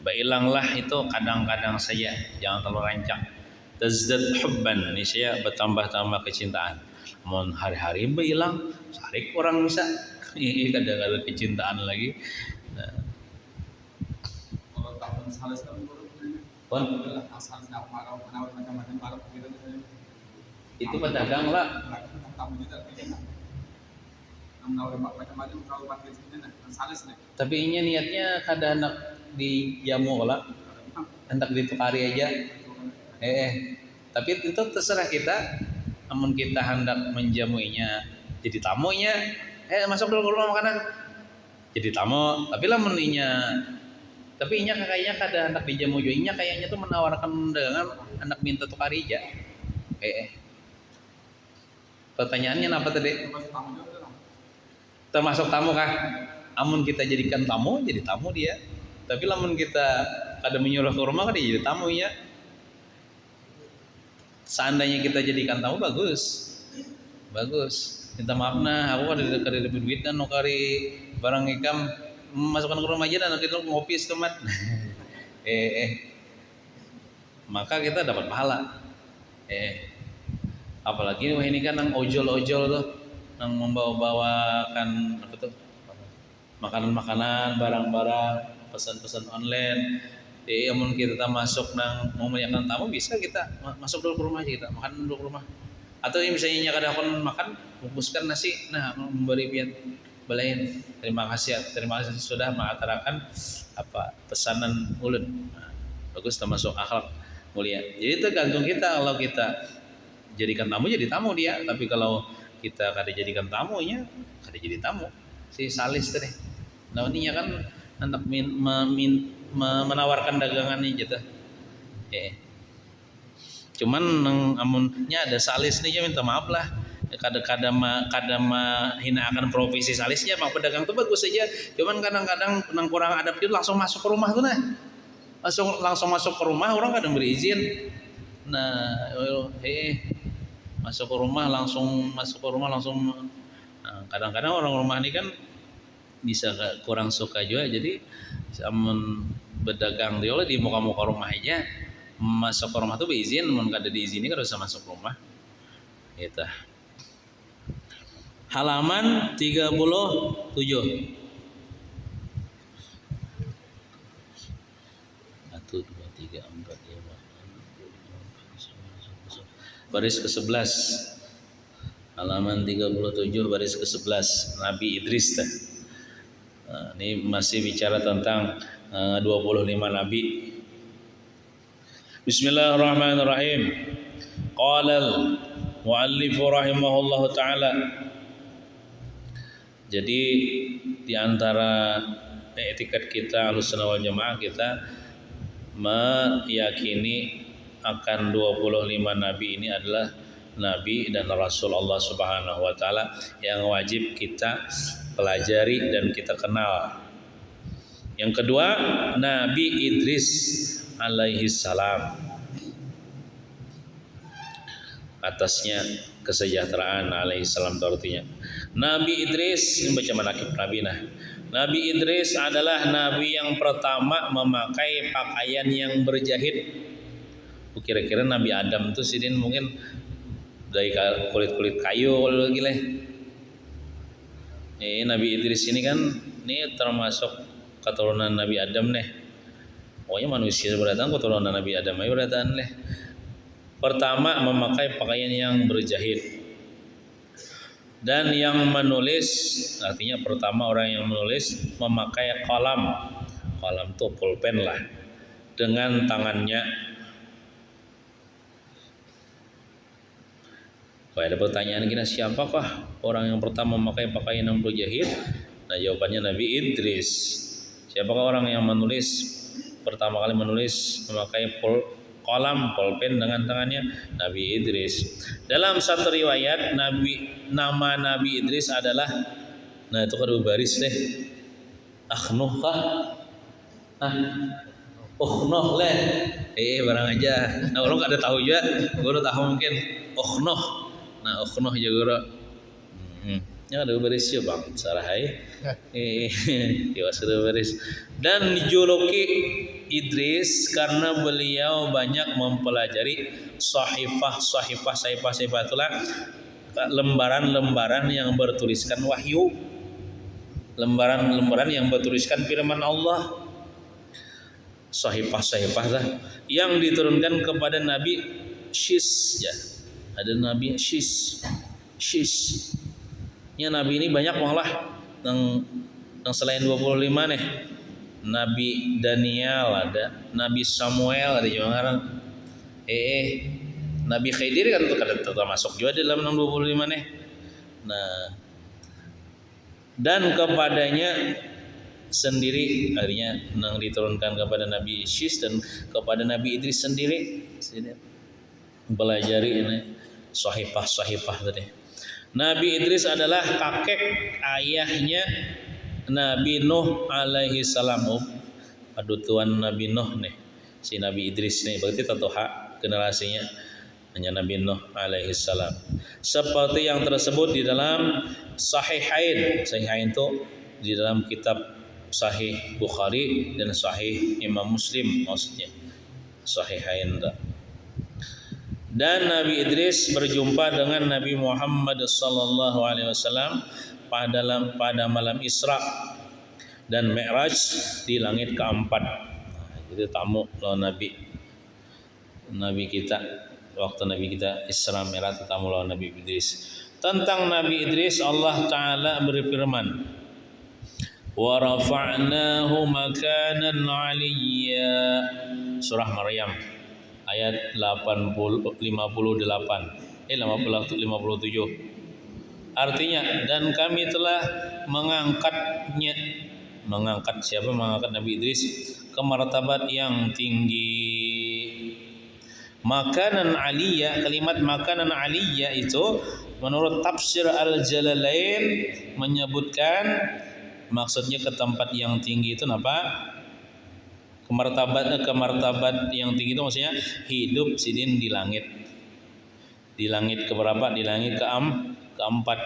S1: Bailanglah itu kadang-kadang saja, jangan terlalu rancang. Tazdad hubban, ini saya bertambah-tambah kecintaan. Mohon hari-hari hilang, sarik orang bisa. Ini kadang-kadang kecintaan lagi. Nah. Itu pedagang lah. Tapi ini niatnya kada hendak dijamu lah, hendak ditukari aja. Tapi itu terserah kita. Namun kita hendak menjamuinya jadi tamunya, masuk dulu ke rumah makanan jadi tamu. Tapi lah tapi inya kayaknya kada hendak dijamu juga. Inya kayaknya tuh menawarkan dagangan hendak minta tukari aja. Pertanyaannya apa tadi? Termasuk tamu kah? Amun kita jadikan tamu, jadi tamu dia. Tapi lamun kita kada menyuruh ke rumah kan dia jadi tamu ya. Seandainya kita jadikan tamu bagus. Minta maaf nah, aku kada dapat duit kan nukari barang ikam, masukkan ke rumah aja dan nanti lu ngopi setemat. Maka kita dapat pahala. Apalagi ini kan yang ojol-ojol tuh.
S2: yang membawa-bawakan apa tuh makanan-makanan, barang-barang, pesan-pesan online. Jadi amun kita masuk nang mau menyakan tamu bisa kita masuk dulu ke rumah aja kita makan dulu ke rumah. Atau yang misalnya kadang makan bungkuskan nasi, nah memberi pian balain terima kasih sudah mengutarakan apa pesanan ulun. Nah, bagus termasuk akhlak mulia. Jadi tergantung kita kalau kita jadikan tamu jadi tamu dia, tapi kalau kita kada jadikan tamunya kada jadi tamu si salis tadi. Nah ini kan hendak menawarkan dagangannya gitu. Cuman amunnya ada salis nih ya minta maaf lah. Kadang hina akan profesi salisnya, mak pedagang tuh bagus saja. Cuman kadang-kadang nang kurang adab itu langsung masuk ke rumah tuh nah. Langsung masuk ke rumah orang kadang berizin. Nah, masuk ke rumah langsung nah, kadang-kadang orang rumah ini kan bisa kurang suka juga jadi amun berdagang dia di muka-muka rumah aja masuk ke rumah tuh beizin mun kada diizini kada usah masuk rumah gitu. Halaman 37 baris ke-11 halaman 37 baris ke-11 Nabi Idris dah. Nah, ini masih bicara tentang 25 nabi. Bismillahirrahmanirrahim. Qala al-muallif rahimahullahu taala. Jadi di antara etikat kita Ahlussunnah wal Jamaah kita meyakini akan 25 nabi ini adalah nabi dan rasul Allah Subhanahu wa taala yang wajib kita pelajari dan kita kenal. Yang kedua, Nabi Idris alaihi salam. Atasnya kesejahteraan alaihi salam itu artinya. Nabi Idris ini baca manakib Nabi nah. Nabi Idris adalah nabi yang pertama memakai pakaian yang berjahit. Kira-kira Nabi Adam itu sidin mungkin dari kulit kayu kalau lagi leh. Nabi Idris ini kan ini termasuk keturunan Nabi Adam nih. Pokoknya manusia berdatang keturunan Nabi Adam aja berdatang nih. Pertama memakai pakaian yang berjahit. Dan yang menulis artinya pertama orang yang menulis memakai kalam tuh pulpen lah dengan tangannya. Kalau ada pertanyaan kita siapakah orang yang pertama memakai pakaian yang berjahit? Nah jawabannya Nabi Idris. Siapakah orang yang pertama kali menulis memakai kalam pulpen dengan tangannya? Nabi Idris. Dalam satu riwayat nama Nabi Idris adalah, nah itu kedua baris deh, Akhnuh kah? Ukhnoh leh. Barang aja. Nah orang kada tahu juga, guru tahu mungkin Ukhnoh. Nah Ukhnoh juga ya ada baris ya bang sarahai. Ya sudah baris. Dan dijuluki Idris karena beliau banyak mempelajari sahifah itulah lembaran-lembaran yang bertuliskan wahyu, lembaran-lembaran yang bertuliskan firman Allah, sahifah lah yang diturunkan kepada Nabi Syis ya. Ada Nabi Syis ya, Nabi ini banyak malah yang selain 25 nih. Nabi Daniel ada, Nabi Samuel ada juga orang. Nabi Khidir kan termasuk juga dalam 25 nih. Nah, dan kepadanya sendiri artinya yang diturunkan kepada Nabi Syis dan kepada Nabi Idris sendiri belajari ini sahifah tadi. Nabi Idris adalah kakek ayahnya Nabi Nuh alaihi salam. Padutuan Nabi Nuh nih si Nabi Idris nih, berarti tentu hak generasinya hanya Nabi Nuh alaihi salam. Seperti yang tersebut di dalam Sahihain itu di dalam kitab Sahih Bukhari dan Sahih Imam Muslim maksudnya Sahihain. Dan Nabi Idris berjumpa dengan Nabi Muhammad sallallahu alaihi wasallam pada malam Isra dan Mi'raj di langit keempat. Nah, jadi tamu lawan Nabi kita waktu Nabi kita Isra Mi'raj, tamu lawan Nabi Idris. Tentang Nabi Idris Allah Ta'ala berfirman, wa rafa'nahu makanan 'aliyya. Surah Maryam ayat 57. Artinya, dan kami telah mengangkat siapa? Mengangkat Nabi Idris ke martabat yang tinggi. Makanan aliyya, kalimat makanan aliyya itu menurut tafsir Al-Jalalain menyebutkan maksudnya ke tempat yang tinggi itu apa? Ke martabat yang tinggi itu maksudnya hidup sidin di langit. Di langit keberapa? Di langit keempat.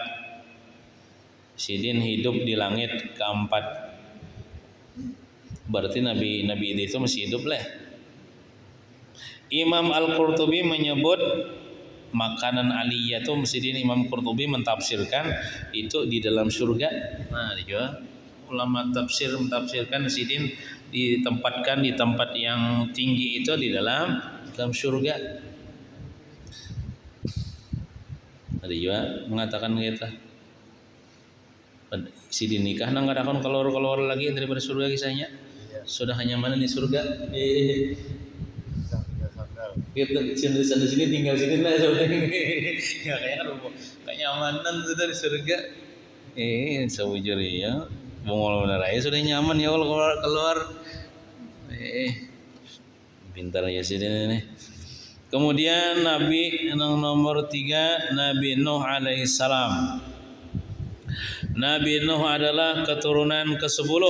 S2: Sidin hidup di langit keempat. Berarti Nabi Idris itu masih hidup lah. Imam Al-Qurtubi menyebut makanan aliyah itu sidin. Imam Qurtubi mentafsirkan itu di dalam surga. Nah, juga ulama tafsir mentafsirkan sidin ditempatkan di tempat yang tinggi itu di dalam surga. Ada juga mengatakan kita sidin nikah nang kada akan keluar lagi daripada surga kisahnya. Sudah hanya mana di surga? Kita di sini tinggal sini lah ya kayak nyamanan sudah di surga. Sewujurnya bongol benar aja sudah nyaman ya kalau keluar. Pintar ya sini nih. Kemudian Nabi yang nomor 3 Nabi Nuh alaihissalam. Nabi Nuh adalah keturunan ke-10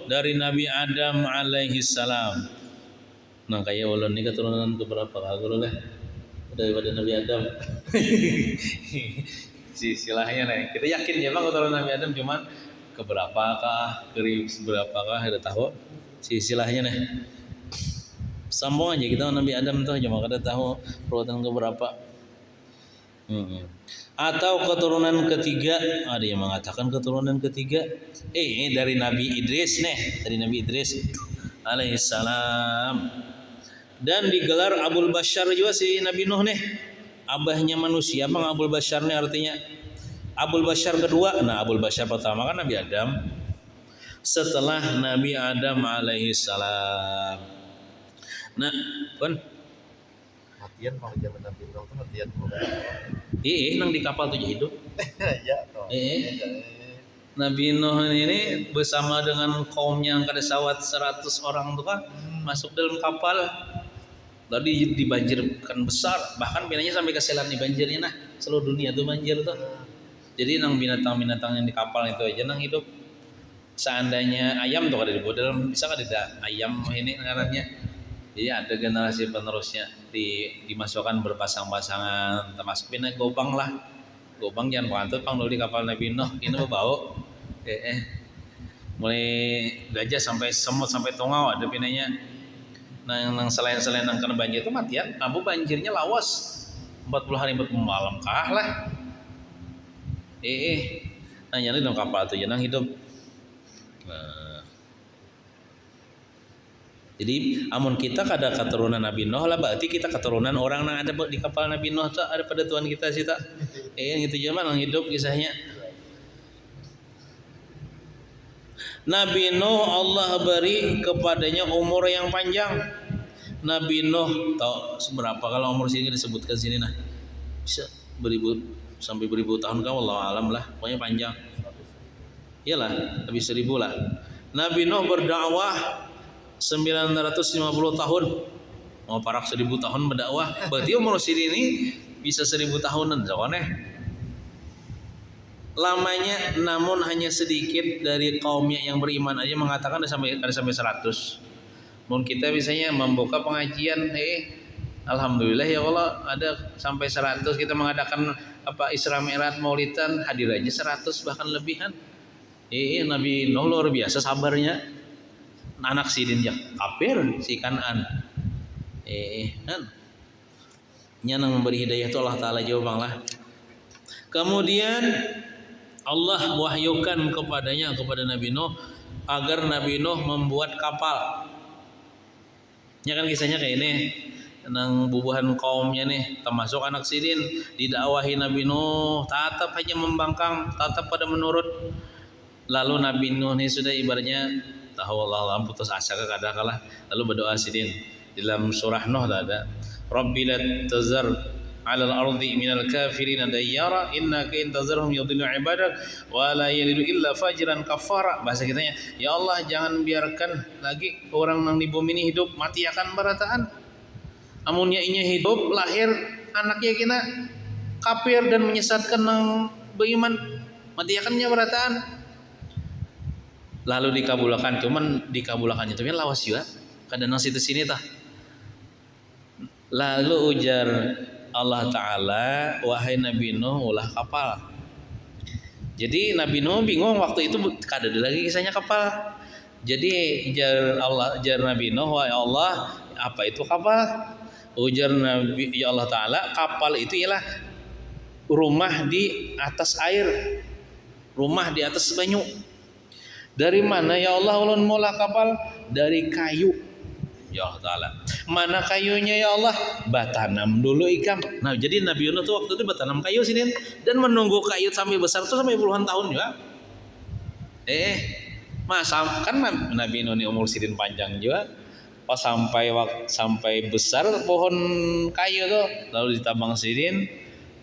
S2: dari Nabi Adam alaihissalam. Nah kayak ulun ini keturunan keberapa kalau lah daripada Nabi Adam. Silahnya nih. Kita yakin ya bang keturunan Nabi Adam, cuman keberapakah, berapakah ada tahu. Silahnya nih. Sambung aja kita Nabi Adam tuh cuma kada tahu perbuatan keberapa. Atau keturunan ketiga, ada yang mengatakan keturunan ketiga dari Nabi Idris nih, dari Nabi Idris alaihissalam. Dan digelar Abul Bashar juga si Nabi Nuh nih, abahnya manusia. Bang Abul Bashar nih artinya Abul Bashar kedua. Nah Abul Bashar pertama kan Nabi Adam, setelah Nabi Adam alaihissalam. Nah kan
S3: matian mau zaman Nabi Nuh itu matian
S2: nang di kapal tuh hidup.
S3: Ya toh.
S2: Nabi Nuh ini bersama dengan kaumnya yang kada sawat 100 orang tuh kan masuk dalam kapal. Tadi dibanjirkan besar, bahkan binatangnya sampai ke selan di banjirnya nah. Seluruh dunia tuh banjir tuh. Jadi nang binatang-binatang yang di kapal itu aja nang hidup. Seandainya ayam tuh kada dibuat dalam, bisa kada ada ayam ini ngarannya. Jadi ada generasi penerusnya dimasukkan berpasang-pasangan, termasuk pindah gobang lah. Gobang jangan pantut pang di kapal Nabi Nuh ini bau. Mulai gajah sampai semut sampai tongau ada pinanya. Nah yang selain nang kena banjir itu matian, abu banjirnya lawas 40 hari 40 malam kah lah. Nah jadi dong kapal tuh jangan hidup. Jadi amun kita kada keturunan Nabi Nuh lah berarti kita keturunan orang yang ada di kapal Nabi Nuh tak ada pada Tuhan kita sih tak. Gitu zaman yang hidup kisahnya. Nabi Nuh Allah beri kepadanya umur yang panjang. Nabi Nuh tahu seberapa kalau umur sini disebutkan sini nah. Bisa sampai beribu tahun kah wallahu alam lah, pokoknya panjang. Iyalah, lebih 1000 lah. Nabi Nuh berdakwah 950 tahun. Mau parak 1000 tahun berdakwah. Berarti umur sini ini bisa 1000 tahunan soalnya. Lamanya namun hanya sedikit dari kaumnya yang beriman aja mengatakan ada sampai 100. Mungkin kita biasanya membuka pengajian alhamdulillah ya Allah ada sampai 100 kita mengadakan Isra Mi'raj Maulidan hadir aja 100 bahkan lebihan. Nabi Nuh luar biasa sabarnya. Anak sidin ya kafir si Kan'an. Kan Nya nang memberi hidayah itu Allah Ta'ala jawab lah. Kemudian Allah wahyukan kepadanya, kepada Nabi Nuh, agar Nabi Nuh membuat kapal. Ya kan kisahnya kayak ini, nang bubuhan kaumnya nih, termasuk anak Sidin, didakwahi Nabi Nuh, tetap hanya membangkang, tetap pada menurut. Lalu Nabi Nuh ini sudah ibaratnya tahu Allah putus asa ke kadang-kala, lalu berdoa Sidin. Dalam surah Nuh ada, Rabbi la tazar 'alal ardi minal kafirin dayyara innaka in tazarhum yudillu ibadak wa la yalidu illa fajran kafara. Bahasa kitanya, ya Allah jangan biarkan lagi orang nang di bumi ini hidup, mati akan barataan. Amunnya inya hidup lahir anaknya kena kafir dan menyesatkan nang beriman, mati akannya barataan. Lalu dikabulkan, cuman dikabulkannya tapi lawas juga kadang nang situ sini tah. Lalu ujar Allah Ta'ala, wahai Nabi Nuh, ulah kapal. Jadi Nabi Nuh bingung waktu itu, kada ada lagi kisahnya kapal. Jadi ujar Nabi Nuh, wahai Allah, apa itu kapal? Ujar Nabi, ya Allah Ta'ala, kapal itu ialah rumah di atas air, rumah di atas banyu. Dari mana ya Allah ulun mula kapal? Dari kayu. Ya Allah Ta'ala, mana kayunya ya Allah? Batanam dulu ikam. Nah jadi Nabi Nuh tuh waktu itu batanam kayu sini dan menunggu kayu sampai besar tuh sampai puluhan tahun juga. Masa kan Nabi Nuh ini umur sidin panjang juga. Pas sampai besar pohon kayu tuh, lalu ditabang sidin,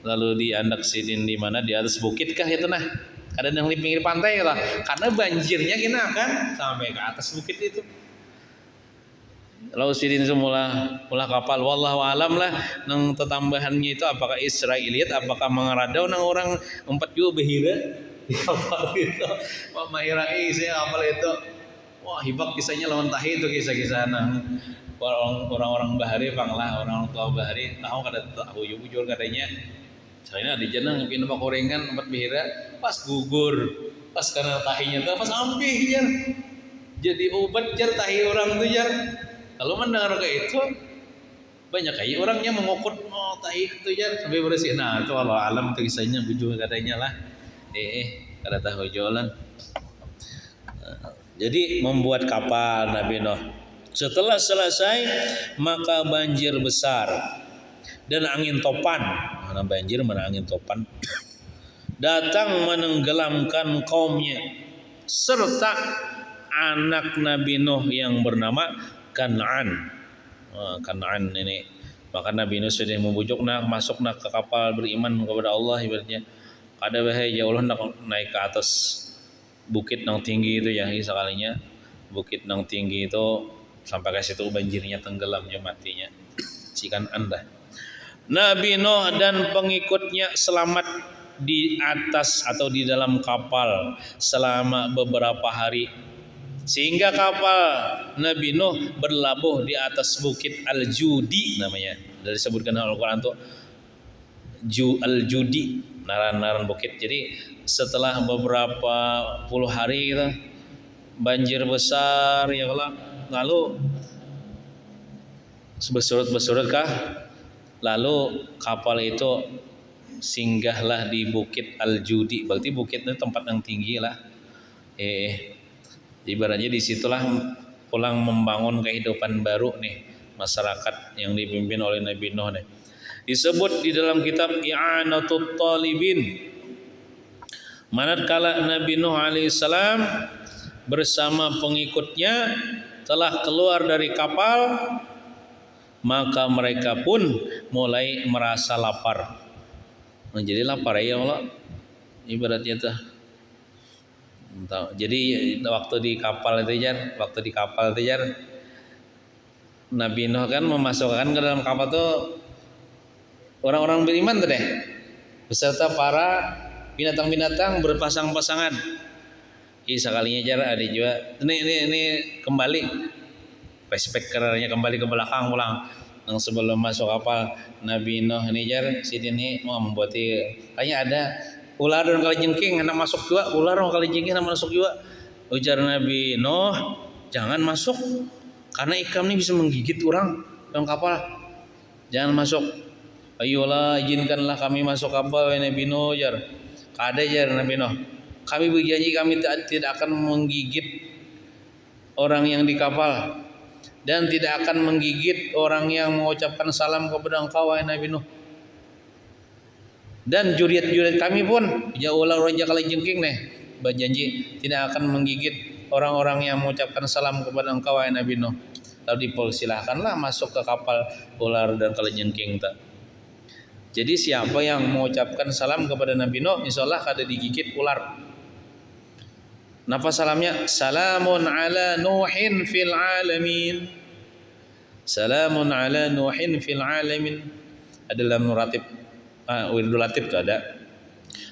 S2: lalu diandak sidin di mana, di atas bukit kah itu nah? Kadang yang di pinggir pantai lah, karena banjirnya kena kan sampai ke atas bukit itu. Lalu sidin semula kapal, wallahu alam lah nang tetambahannya itu apakah Israiliyat, apakah mengeradau nang orang 4 juga behira di kapal itu. Wah mahirai saya kapal itu. Wah hibak kisahnya lawan tahi itu kisah-kisah nang orang-orang bahari panglah, orang tua bahari tahu kada tahu jujur katanya. Soalnya ada jenang pin pak korengan 4 behira pas gugur, pas karena tahinya tuh pas ampih jar. Jadi obat jar tahi orang tuh jar. Kalau mendengar kayak itu banyak kayak orangnya mengukut tahi itu ya sampai bersih. Nah itu Allah alam itu kisahnya bujur katanya lah. Kada tahu jualan. Jadi membuat kapal Nabi Nuh. Setelah selesai maka banjir besar dan angin topan. Mana banjir mana angin topan datang menenggelamkan kaumnya serta anak Nabi Nuh yang bernama Kan'an. Kan'an ini maka Nabi Nuh sudah membujuk nak masuk nak ke kapal beriman kepada Allah ibaratnya. Ada bahaya Allah nak naik ke atas bukit yang tinggi itu ya sekalinya bukit yang tinggi itu sampai ke situ banjirnya tenggelamnya matinya si Kan'an dah. Nabi Nuh dan pengikutnya selamat di atas atau di dalam kapal selama beberapa hari. Sehingga kapal Nabi Nuh berlabuh di atas bukit Al-Judi namanya. Dari disebutkan dalam Al-Quran tuh Al-Judi, naran-naran bukit. Jadi setelah beberapa puluh hari gitu, banjir besar ya Allah. Lalu bersurut kah? Lalu kapal itu singgahlah di bukit Al-Judi. Berarti bukit itu tempat yang tinggi lah. Ibaratnya disitulah pulang membangun kehidupan baru nih masyarakat yang dipimpin oleh Nabi Nuh nih. Disebut di dalam kitab I'anatul Talibin. Manakala Nabi Nuh alaihissalam bersama pengikutnya telah keluar dari kapal, maka mereka pun mulai merasa lapar. Jadi lapar ya Allah. Ibaratnya tuh. Jadi waktu di kapal itu Nabi Nuh kan memasukkan ke dalam kapal tuh orang-orang beriman tuh deh beserta para binatang-binatang berpasang-pasangan. Sekalinya jar ada juga ini kembali flashback keranya kembali ke belakang pulang yang sebelum masuk kapal Nabi Nuh ini jar sini mau membuat kayaknya ada ular dan kalajengking hendak masuk juga, ular dan kalajengking hendak masuk juga. Ujar Nabi Nuh, jangan masuk karena ikan ini bisa menggigit orang dalam kapal. Jangan masuk. Ayolah izinkanlah kami masuk kapal wahai Nabi Nuh jar. Kada jar Nabi Nuh. Kami berjanji kami tidak akan menggigit orang yang di kapal dan tidak akan menggigit orang yang mengucapkan salam kepada engkau wahai Nabi Nuh. Dan juriat-juriat kami pun ya ulah raja kalajengking nih berjanji tidak akan menggigit orang-orang yang mengucapkan salam kepada engkau wahai Nabi Nuh. Lalu dipersilahkanlah masuk ke kapal ular dan kalajengking tak. Jadi siapa yang mengucapkan salam kepada Nabi Nuh insyaallah kada digigit ular. Napa salamnya? Salamun ala Nuhin fil alamin. Salamun ala Nuhin fil alamin. Ada dalam nuratib Wirdul Latif itu ada.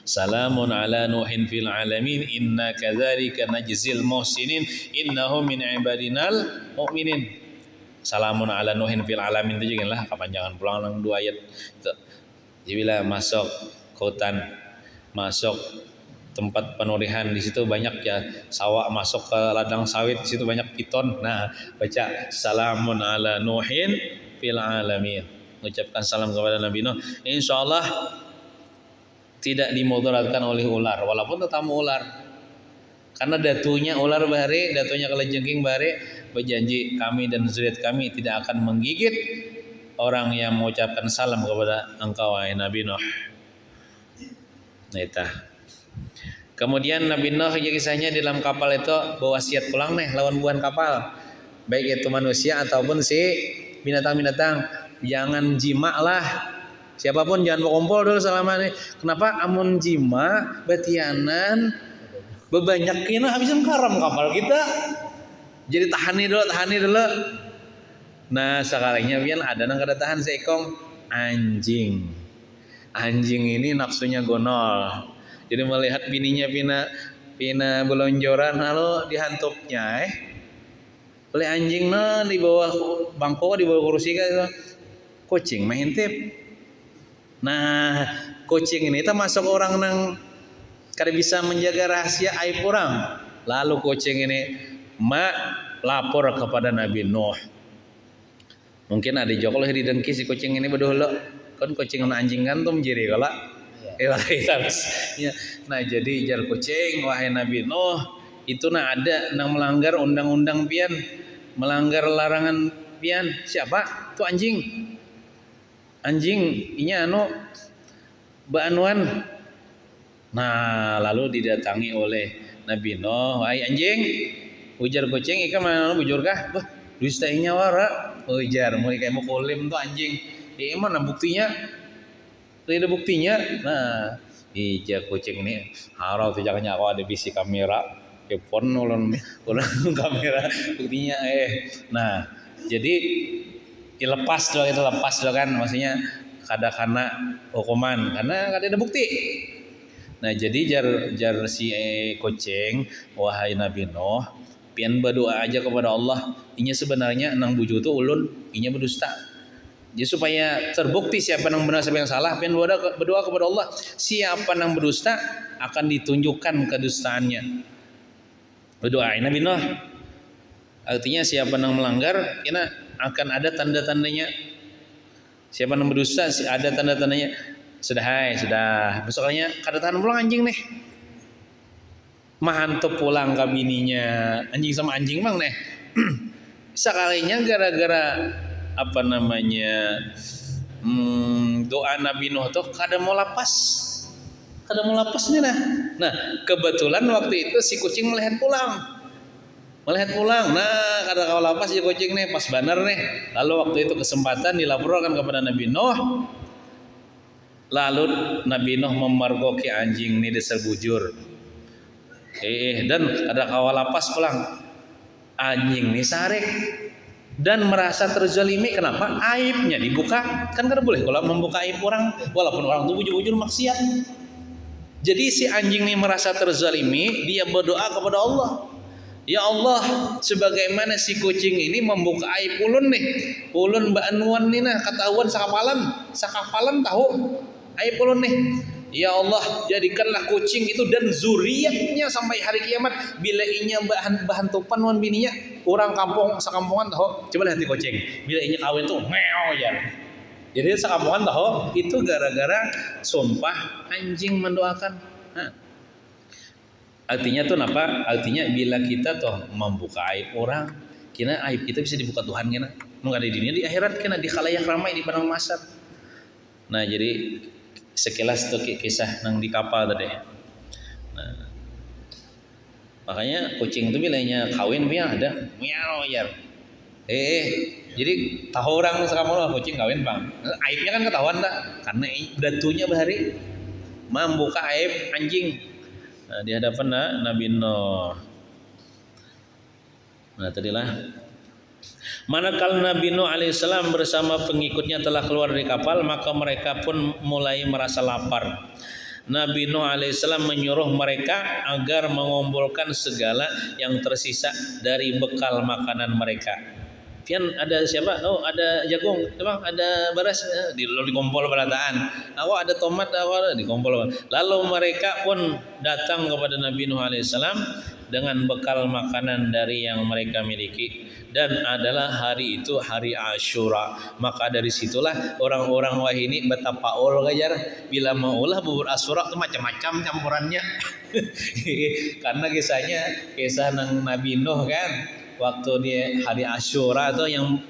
S2: Salamun ala Nuhin fil alamin inna kadzalika najzil muhsinin innahu min ibadinal mu'minin. Salamun ala Nuhin fil alamin itu juga lah kepanjangan pulang lang 2 ayat. Jadi bila masuk ke hutan, masuk tempat penurihan di situ banyak ya sawah, masuk ke ladang sawit di situ banyak piton. Nah, baca salamun ala Nuhin fil alamin. Mengucapkan salam kepada Nabi Nuh. Insyaallah tidak dimudaratkan oleh ular walaupun tetamu ular. Karena datunya ular bahare, datunya kalajengking bahare, berjanji kami dan zuriat kami tidak akan menggigit orang yang mengucapkan salam kepada engkau wahai Nabi Nuh. Nah, itu. Kemudian Nabi Nuh kisahnya di dalam kapal itu berwasiat pulang nih lawan buan kapal. Baik itu manusia ataupun si binatang-binatang, jangan jima lah. Siapapun jangan berkumpul dulu selama ini. Kenapa? Amun jima betianan bebanyakin habisan karam kapal kita. Jadi tahani dulu. Nah sekalinya pian ada nang kada tahan seekong anjing. Anjing ini nafsunya gonol. Jadi melihat bininya pina belonjoran lalu dihantupnya oleh anjing di bawah bangku di bawah kursi kan kucing main tip. Nah kucing ini termasuk orang nang kada bisa menjaga rahasia aib orang. Lalu kucing ini lapor kepada Nabi Nuh. Mungkin ada jokol di dengki si kucing ini berdua kan kucing dan anjing kan tuh menjadi kalak. Nah jadi jar kucing wahai Nabi Nuh itu ada nang melanggar undang-undang pian, melanggar larangan pian. Siapa? Tuh anjing inya baanuan. Nah lalu didatangi oleh Nabi Nuh, wahai anjing, ujar kucing ikan mana bujur kah? Dusta inya wara. Ujar mau kayak mau kolim tuh anjing. Mana buktinya? Tidak ada buktinya. Nah, kucing ini harau tuh jangan aku ada bisi kamera. Telepon ulun kamera buktinya Nah, jadi dilepas doang itu kan maksudnya kada kena hukuman karena kada ada bukti. Nah, jadi jar si kucing wahai Nabi Nuh pian berdoa aja kepada Allah. Inya sebenarnya nang buju tu ulun inya berdusta. Jadi supaya terbukti siapa yang benar siapa yang salah, pian berdoa kepada Allah. Siapa yang berdusta akan ditunjukkan kedustaannya. Berdoa Nabi Nuh. Artinya siapa yang melanggar, kena akan ada tanda-tandanya. Siapa yang berdusta ada tanda-tandanya. Sudah. Besoknya kada tahan pulang anjing nih. Mahantep pulang ke bininya. Anjing sama anjing bang nih. Sekalinya gara-gara doa Nabi Nuh tuh kada mau lapas nih nah kebetulan waktu itu si kucing melihat pulang nah kada kau lapas si kucing nih pas benar nih. Lalu waktu itu kesempatan dilaporkan kepada Nabi Nuh, lalu Nabi Nuh memergoki anjing nih dasar bujur dan kada kau lapas pulang anjing nih sarik dan merasa terzalimi. Kenapa? Aibnya dibuka. Kan kada boleh kalau membuka aib orang walaupun orang itu bujur-bujur maksiat. Jadi si anjing ini merasa terzalimi, dia berdoa kepada Allah. Ya Allah, sebagaimana si kucing ini membuka aib ulun nih. Ulun baanuan nih nah ketahuan sakapalan tahu aib ulun nih. Ya Allah, jadikanlah kucing itu dan zuriatnya sampai hari kiamat bila inya bahan tupan wan bininya orang kampung sekampungan tahu. Coba lihat di kucing. Bila inya kawin tuh meow ya. Jadi sakamongan tahu itu gara-gara sumpah anjing mendoakan. Nah, artinya tuh apa? Artinya bila kita tuh membuka aib orang, kina aib kita bisa dibuka Tuhan kina. Mau ada di dunia di akhirat kina di khalayak ramai di padang mahsyar. Nah, jadi sekilas tuh kisah nang di kapal tadi. Nah, makanya kucing itu bilanya kawin dia ada miau ya. Jadi tahu orang sekarang kucing kawin bang. Aibnya kan ketahuan tak? Karena datunya bahari membuka aib anjing. Nah, di hadapan Nabi Nuh. Nah tadilah manakala Nabi Nuh alaihissalam bersama pengikutnya telah keluar dari kapal, maka mereka pun mulai merasa lapar. Nabi Nuh alaihissalam menyuruh mereka agar mengumpulkan segala yang tersisa dari bekal makanan mereka. Pian ada siapa? Oh ada jagung, bang ada beras, dikumpul berataan. Awak ada tomat, awak dikumpul. Lalu mereka pun datang kepada Nabi Nuh alaihissalam dengan bekal makanan dari yang mereka miliki, dan adalah hari itu hari Asyura. Maka dari situlah orang-orang wahini betapa gajar bila maulah bubur Asyura itu macam-macam campurannya. Karena kisah Nabi Nuh kan, waktu dia hari Asyura itu yang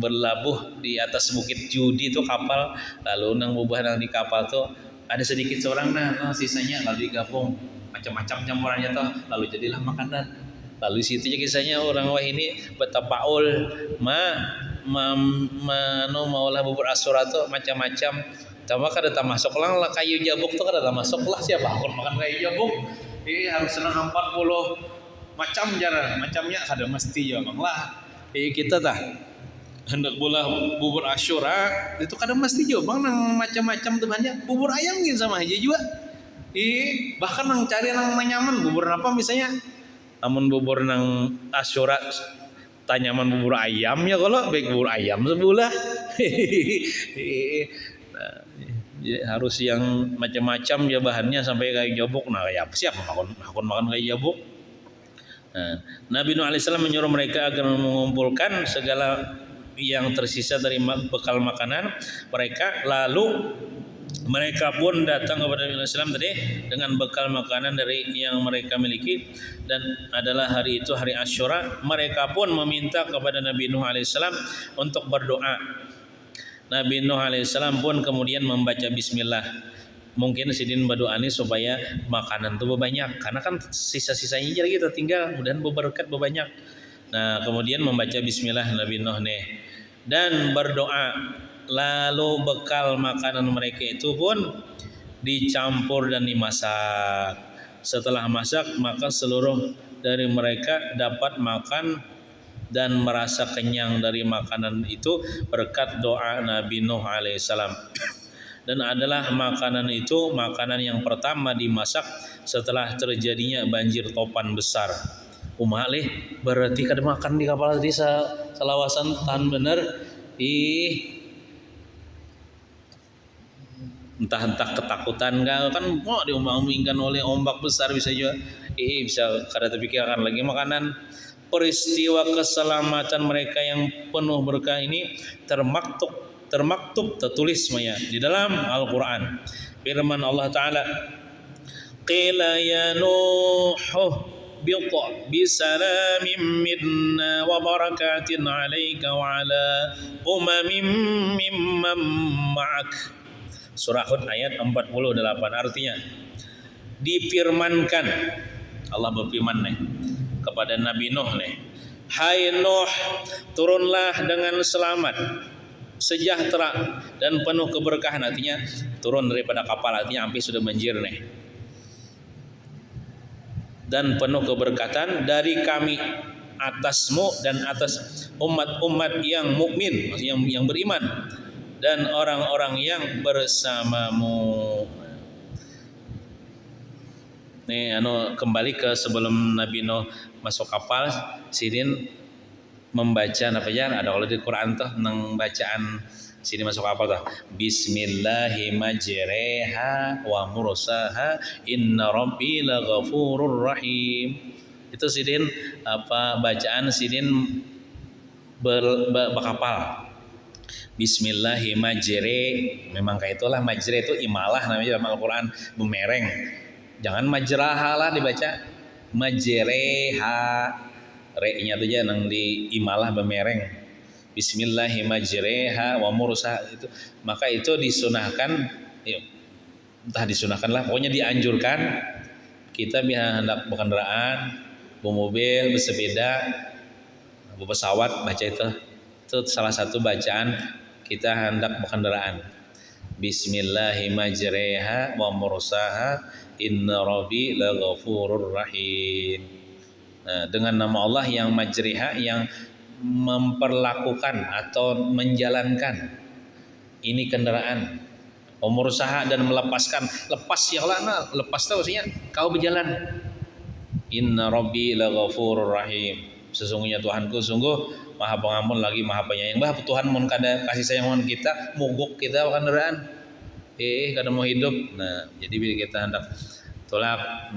S2: berlabuh di atas bukit Judi itu kapal, lalu nang bubah nang di kapal tuh ada sedikit seorang sisanya lalu digabung macam-macam campurannya tuh, lalu jadilah makanan. Lalu situ kisahnya orang wah ini betapa maulah bubur Asyura tuh macam-macam. Tambah kada masuk lang kayu jabuk tuh kada masuk lah, siapa aku makan kayu jabuk. Harus 40 macam jarang macamnya kada mesti ya bang lah. Kita tah hendak bola bubur Asyura itu kada mesti jo bang nang macam-macam tuh banyak. Bubur ayam gini sama aja juga. Bahkan nang cari nang nyaman bubur apa misalnya. Namun bubur nang Asyura tanyaman bubur ayam ya kalau baik bubur ayam sebelah. Nah, harus yang macam-macam ya bahannya sampai kayak jabuk. Nah ya siapa makan kayak jabuk. Nah, Nabi Nuh alaihissalam menyuruh mereka agar mengumpulkan segala yang tersisa dari bekal makanan mereka. Lalu mereka pun datang kepada Nabi Islam tadi dengan bekal makanan dari yang mereka miliki, dan adalah hari itu hari Asyura. Mereka pun meminta kepada Nabi Nuh alaihissalam untuk berdoa. Nabi Nuh alaihissalam pun kemudian membaca Bismillah. Mungkin sidin berdoa ini supaya makanan itu banyak, karena kan sisa-sisanya jadi kita tinggal, mudahan berberkat banyak. Nah kemudian membaca Bismillah Nabi Nuh nih dan berdoa. Lalu bekal makanan mereka itu pun dicampur dan dimasak. Setelah masak maka seluruh dari mereka dapat makan dan merasa kenyang dari makanan itu berkat doa Nabi Nuh alaihissalam. Dan adalah makanan itu makanan yang pertama dimasak setelah terjadinya banjir topan besar. Umalih berarti kada makan di kapal tadi selawasan tahan bener. Entah ketakutan kan mau diumbang-umbingkan oleh ombak besar bisa juga. Bisa kada terpikirkan lagi makanan. Peristiwa keselamatan mereka yang penuh berkah ini termaktub tertulis semuanya di dalam Al-Quran. Firman Allah Ta'ala, qila ya Nuh bisalamin minna wa barakatin alaika wa ala umamin mimman ma'ak. Surah Hud ayat 48. Artinya difirmankan, Allah berfirman nih kepada Nabi Nuh nih, hai Nuh, turunlah dengan selamat, sejahtera dan penuh keberkahan. Artinya turun daripada kapal, artinya hampir sudah banjir nih, dan penuh keberkatan dari kami atasmu dan atas umat-umat yang mukmin, maksudnya yang beriman, dan orang-orang yang bersamamu. Nih kembali ke sebelum Nabi Nuh masuk kapal, sidin membaca apa ya, ada kalau di Quran tuh nang bacaan sini masuk kapal tuh, Bismillahirrahmanirrahim wa mursaha inna rabbi laghafurur rahim. Itu sidin bacaan sidin berkapal. Bismillahirrahmanirrahim. Memang kayak itulah majre itu imalah namanya dalam Al-Qur'an, bumereng. Jangan majraha lah dibaca. Majreha. Re-nya tuh jangan di imalah bumereng. Bismillahirrahmanirrahim wa mursaha itu. Maka itu disunahkan, ya, entah disunahkan lah, pokoknya dianjurkan kita biar hendak berkendaraan, bermobil, bersepeda, pesawat, baca itu salah satu bacaan kita hendak berkendaraan. Bismillahirrahmanirrahim wa mursaha inna rabbi laghafurur rahim. Nah, dengan nama Allah yang majriha, yang memperlakukan atau menjalankan ini kendaraan, mursaha dan melepaskan, lepas ya Allah, lepas tahu maksudnya kau berjalan. Inna rabbi laghafurur rahim. Sesungguhnya Tuhanku sungguh Maha Pengampun lagi Maha Penyayang. Bah Tuhan mun kada kasih sayang mun kita, mogok kita kendaraan. Kada mau hidup. Nah, jadi bila kita hendak tolak,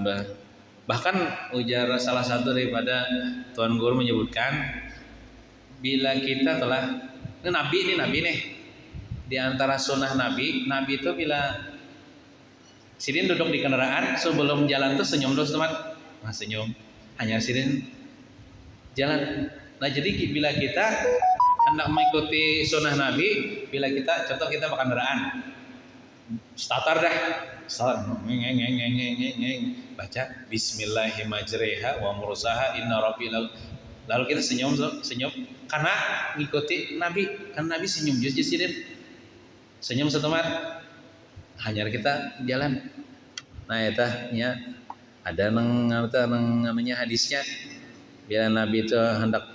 S2: bahkan ujar salah satu daripada Tuan Guru menyebutkan, bila kita telah ini nabi nih. Di antara sunnah nabi itu bila sidin duduk di kendaraan sebelum jalan tuh senyum dulu teman. Nah, senyum. Hanya sidin jalan. Nah, jadi bila kita hendak mengikuti sunnah Nabi, bila kita contoh kita berkendaraan, starter dah, start, baca Bismillahirrahmanirrahim wa mursaha inna rabbi lalu kita senyum karena mengikuti Nabi, kan Nabi senyum jadi senyum setemat, hanya kita jalan. Nah, itu ya ada namanya hadisnya. Bila Nabi itu hendak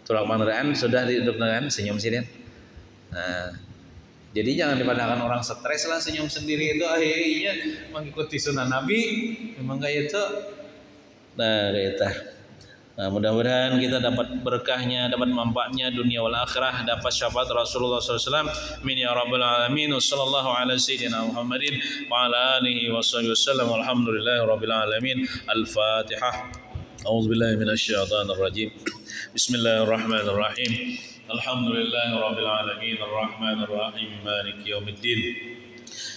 S2: tulak kendaraan, sudah di duduk kendaraan senyum sidin. Nah, jadi jangan dipandangkan orang stres lah senyum sendiri itu akhirnya mengikuti sunnah Nabi. Memang kayak itu. Nah, kayak itu. Nah, mudah-mudahan kita dapat berkahnya, dapat manfaatnya dunia wal akhirah, dapat syafaat Rasulullah SAW. Amin ya rabbal alamin. Wassallallahu ala sayyidina Muhammadin wa ala alihi wasallam. Alhamdulillahi rabbil alamin. Al-Fatihah. أعوذ بالله من الشيطان الرجيم بسم الله الرحمن الرحيم الحمد لله رب العالمين الرحمن الرحيم مالك يوم الدين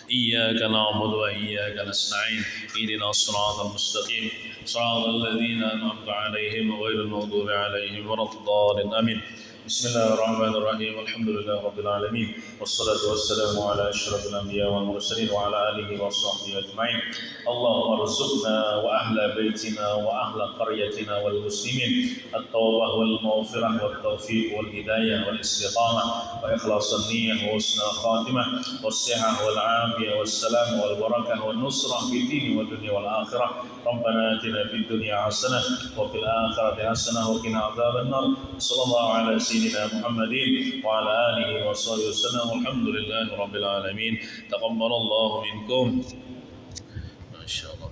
S2: إياك نعبد وإياك نستعين اهدنا الصراط المستقيم صراط الذين أنعمت عليهم غير المغضوب عليهم ولا الضالين آمين بسم الله الرحمن الرحيم الحمد لله رب العالمين والصلاة والسلام على أشرف الأنبياء والمرسلين وعلى آله وصحبه أجمعين اللهم ارزقنا وأهل بيتنا وأهل قريتنا والمسلمين التوبة والمغفرة والتوفيق والهداية والاستقامة وإخلاص النية وحسن الخاتمة والصحة والعافية والسلام والبركة والنصرة في الدين والدنيا والآخرة ربنا آتنا في الدنيا حسنة وفي الآخرة حسنة وقنا عذاب النار صلى الله على سيدنا محمد وعلى آله وصحبه وسلم والحمد لله رب العالمين تقبل الله منكم ما شاء الله.